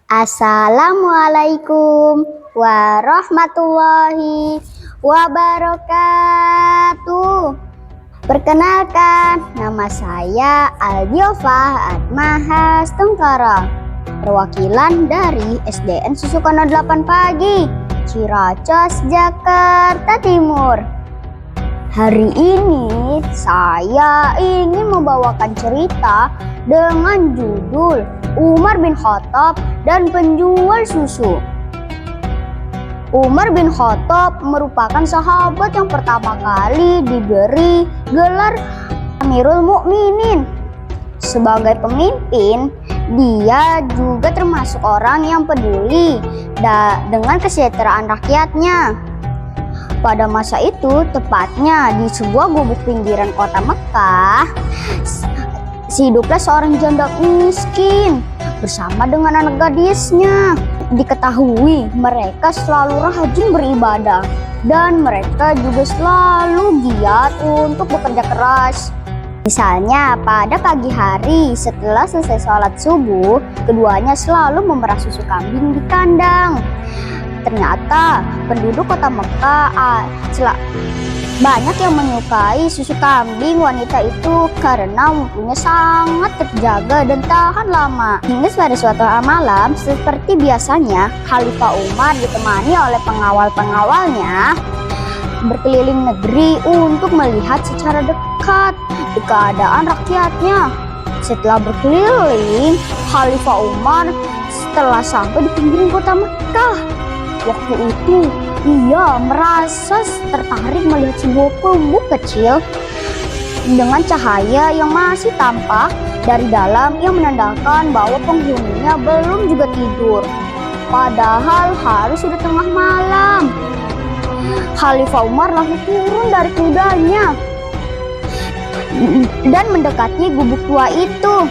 Assalamualaikum warahmatullahi wabarakatuh. Perkenalkan, nama saya Aldiova Atmahas Tengkara, perwakilan dari SDN Susukono 8 Pagi, Ciracas, Jakarta Timur. Hari ini saya ingin membawakan cerita dengan judul Umar bin Khattab dan penjual susu. Umar bin Khattab merupakan sahabat yang pertama kali diberi gelar Amirul Mukminin. Sebagai pemimpin, dia juga termasuk orang yang peduli dengan kesejahteraan rakyatnya. Pada masa itu, tepatnya di sebuah gubuk pinggiran kota Mekah, hiduplah seorang janda miskin bersama dengan anak gadisnya. Diketahui mereka selalu rajin beribadah dan mereka juga selalu giat untuk bekerja keras. Misalnya pada pagi hari setelah selesai sholat subuh, keduanya selalu memerah susu kambing di kandang. Ternyata penduduk kota Mekah banyak yang menyukai susu kambing wanita itu karena mutunya sangat terjaga dan tahan lama. Hingga pada suatu malam, seperti biasanya, Khalifah Umar ditemani oleh pengawal-pengawalnya berkeliling negeri untuk melihat secara dekat keadaan rakyatnya. Setelah berkeliling, Khalifah Umar setelah sampai di pinggiran kota Mekah. Waktu itu, ia merasa tertarik melihat sebuah gubuk kecil dengan cahaya yang masih tampak dari dalam yang menandakan bahwa penghuninya belum juga tidur. Padahal harus sudah tengah malam. Khalifah Umar langsung turun dari kudanya dan mendekati gubuk tua itu.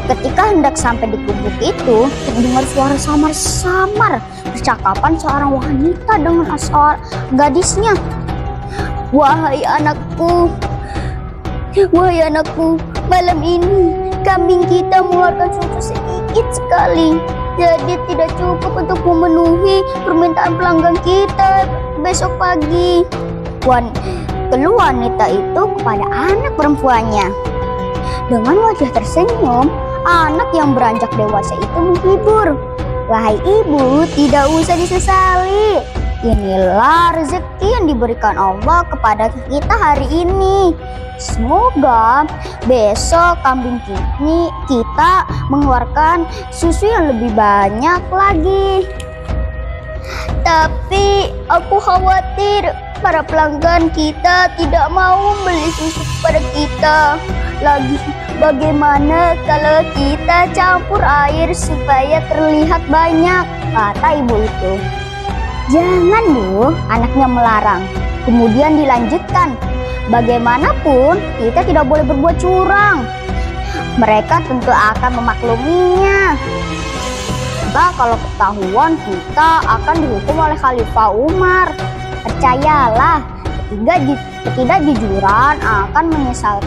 Ketika hendak sampai di gubuk itu, terdengar suara samar-samar percakapan seorang wanita dengan gadisnya. Wahai anakku, malam ini kambing kita mengeluarkan susu sedikit sekali, jadi tidak cukup untuk memenuhi permintaan pelanggan kita besok pagi. Keluh wanita itu kepada anak perempuannya. Dengan wajah tersenyum, anak yang beranjak dewasa itu menghibur. Wahai ibu, tidak usah disesali. Inilah rezeki yang diberikan Allah kepada kita hari ini. Semoga besok kambing kita mengeluarkan susu yang lebih banyak lagi. Tapi aku khawatir para pelanggan kita tidak mau membeli susu kepada kita. Lagi, bagaimana kalau kita campur air supaya terlihat banyak, kata ibu itu. Jangan Bu, anaknya melarang. Kemudian dilanjutkan, bagaimanapun kita tidak boleh berbuat curang. Mereka tentu akan memakluminya. Kalau ketahuan, kita akan dihukum oleh Khalifah Umar. Percayalah, ketidakjujuran akan menyiksa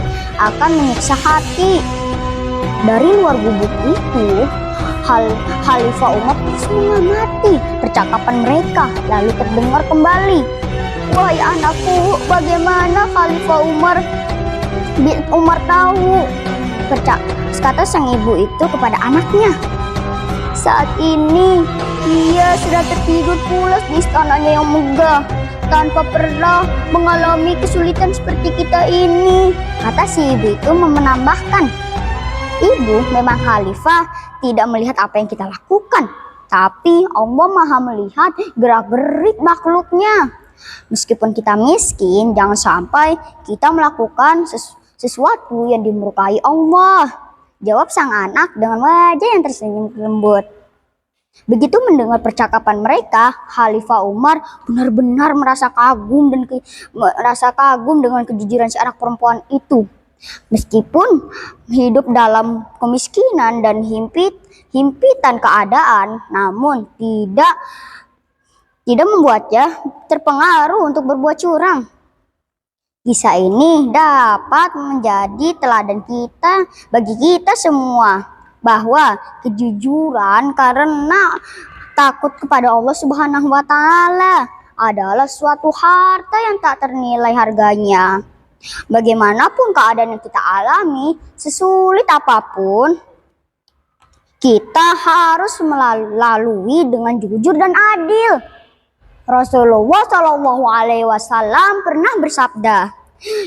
hati. Dari luar gubuk itu, Khalifah Umar terus mengamati percakapan mereka, lalu terdengar kembali. Wahai anakku, bagaimana Khalifah Umar tahu? Kata sang ibu itu kepada anaknya. Saat ini ia sedang tertidur pulas di istananya yang megah, tanpa pernah mengalami kesulitan seperti kita ini, kata si ibu itu menambahkan. Ibu, memang Khalifah tidak melihat apa yang kita lakukan, tapi Allah Maha melihat gerak-gerik makhluknya. Meskipun kita miskin, jangan sampai kita melakukan sesuatu yang dimurkai Allah, jawab sang anak dengan wajah yang tersenyum lembut. Begitu mendengar percakapan mereka, Khalifah Umar benar-benar merasa kagum dengan kejujuran si anak perempuan itu. Meskipun hidup dalam kemiskinan dan himpitan keadaan, namun tidak membuatnya terpengaruh untuk berbuat curang. Kisah ini dapat menjadi teladan bagi kita semua bahwa kejujuran karena takut kepada Allah Subhanahu wa Ta'ala adalah suatu harta yang tak ternilai harganya. Bagaimanapun keadaan yang kita alami, sesulit apapun, kita harus melalui dengan jujur dan adil. Rasulullah Shallallahu Alaihi Wasallam pernah bersabda,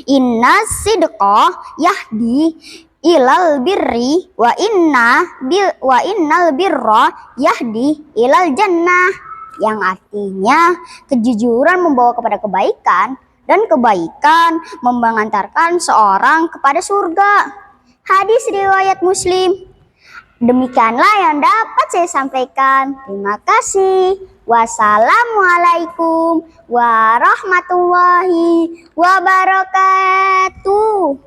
"Inna sidqa yahdi ilal birri wa innal birra yahdi ilal jannah," yang artinya kejujuran membawa kepada kebaikan dan kebaikan mengantarkan seorang kepada surga. Hadis riwayat Muslim. Demikianlah yang dapat saya sampaikan. Terima kasih. Wassalamualaikum warahmatullahi wabarakatuh.